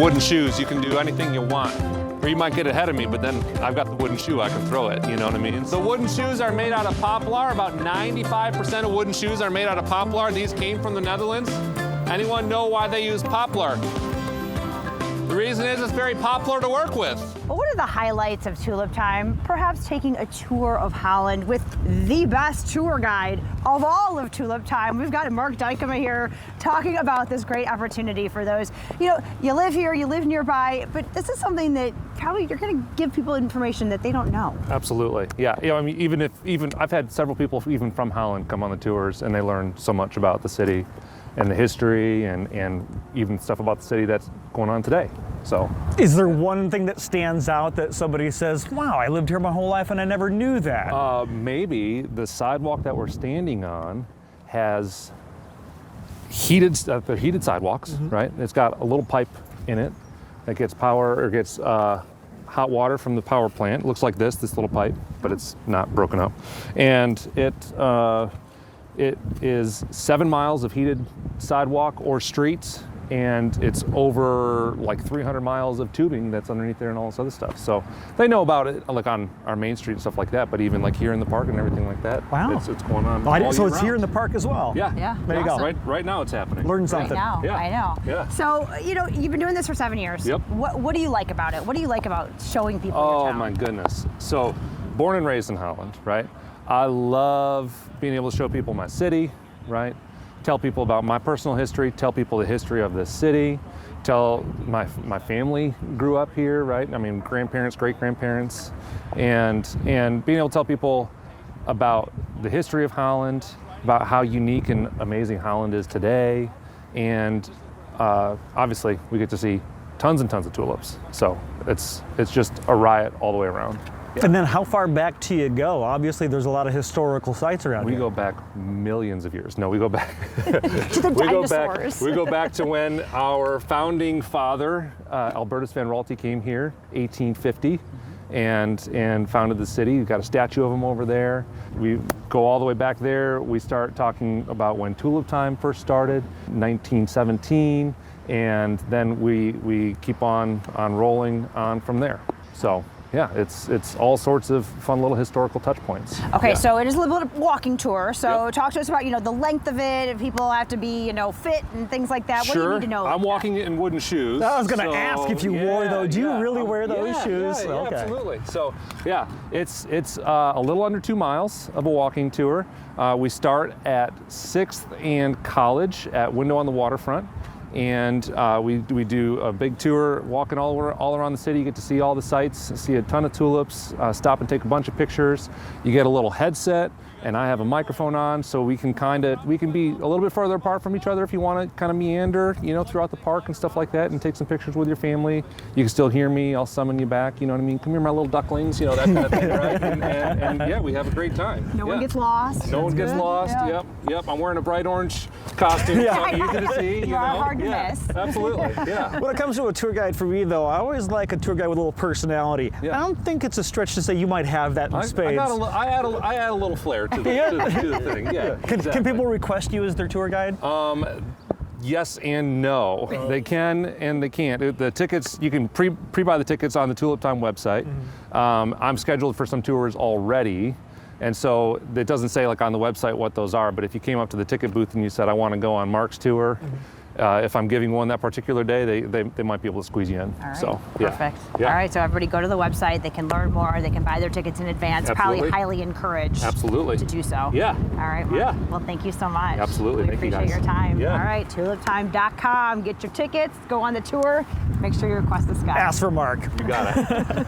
Wooden shoes, you can do anything you want. Or you might get ahead of me, but then I've got the wooden shoe, I can throw it, you know what I mean? The wooden shoes are made out of poplar. About 95% of wooden shoes are made out of poplar. These came from the Netherlands. Anyone know why they use poplar? The reason is it's very popular to work with. But what are the highlights of Tulip Time? Perhaps taking a tour of Holland with the best tour guide of all of Tulip Time. We've got Mark Dykema here talking about this great opportunity for those. You know, you live here, you live nearby, but this is something that probably you're going to give people information that they don't know. Absolutely, yeah. You know, I mean, even I've had several people even from Holland come on the tours, and they learn so much about the city and the history and even stuff about the city that's going on today. So, is there one thing that stands out that somebody says, wow, I lived here my whole life and I never knew that? Maybe the sidewalk that we're standing on has heated sidewalks, right? It's got a little pipe in it that gets power or gets hot water from the power plant. It looks like this little pipe, but it's not broken up. And it is 7 miles of heated sidewalk or streets, and it's over like 300 miles of tubing that's underneath there and all this other stuff. So they know about it like on our main street and stuff like that, but even like here in the park and everything like that. Wow. It's going on. So it's here in the park as well? Yeah. Yeah. There you go. Right now it's happening. Learn something. Right now, Yeah. I know. Yeah. So, you know, you've been doing this for 7 years. Yep. What do you like about it? What do you like about showing people your town? Oh my goodness. So, born and raised in Holland, right? I love being able to show people my city, right? Tell people about my personal history, tell people the history of this city, tell my family grew up here, right? I mean, grandparents, great-grandparents, and being able to tell people about the history of Holland, about how unique and amazing Holland is today, and obviously we get to see tons and tons of tulips. So it's just a riot all the way around. Yeah. And then how far back do you go? Obviously, there's a lot of historical sites around here. We go back millions of years. No, we go back. To the dinosaurs. We go back to when our founding father, Albertus van Raalte, came here, 1850, and founded the city. We've got a statue of him over there. We go all the way back there. We start talking about when Tulip Time first started, 1917, and then we keep on rolling on from there. So. Yeah, it's all sorts of fun little historical touch points. Okay, yeah. so it is a little bit of walking tour. So Yep. talk to us about, you know, the length of it. If people have to be, you know, fit and things like that. What do you need to know? I'm walking in wooden shoes. I was going to ask if you wore those. Do you really wear those shoes? Yeah, okay. absolutely. So yeah, it's a little under 2 miles of a walking tour. We start at 6th and College at Window on the Waterfront. And we do a big tour, walking all around the city. You get to see all the sights, see a ton of tulips, stop and take a bunch of pictures. You get a little headset, and I have a microphone on, so we can be a little bit further apart from each other if you want to kind of meander, you know, throughout the park and stuff like that, and take some pictures with your family. You can still hear me. I'll summon you back. You know what I mean? Come here, my little ducklings. You know, that kind of thing, right? And yeah, we have a great time. No one gets lost. No one gets lost. Yeah. Yep. I'm wearing a bright orange costume. Yeah. So easy to see. You are hard to yeah, miss. Absolutely. Yeah. When it comes to a tour guide for me, though, I always like a tour guide with a little personality. Yeah. I don't think it's a stretch to say you might have that in spades. I add a little flair to the thing. Yeah. Can people request you as their tour guide? Yes and no. They can and they can't. The tickets, you can pre-buy the tickets on the Tulip Time website. I'm scheduled for some tours already. And so it doesn't say like on the website what those are, but if you came up to the ticket booth and you said, I want to go on Mark's tour, if I'm giving one that particular day, they might be able to squeeze you in. All right, so, yeah. perfect. Yeah. All right, so everybody go to the website. They can learn more. They can buy their tickets in advance. Absolutely. Probably highly encouraged Absolutely. to do so. Yeah. All right, Mark. Yeah. Well, thank you so much. Absolutely. We Thank you, appreciate guys. your time. Yeah. All right, tuliptime.com. Get your tickets. Go on the tour. Make sure you request this guy. Ask for Mark. You got it.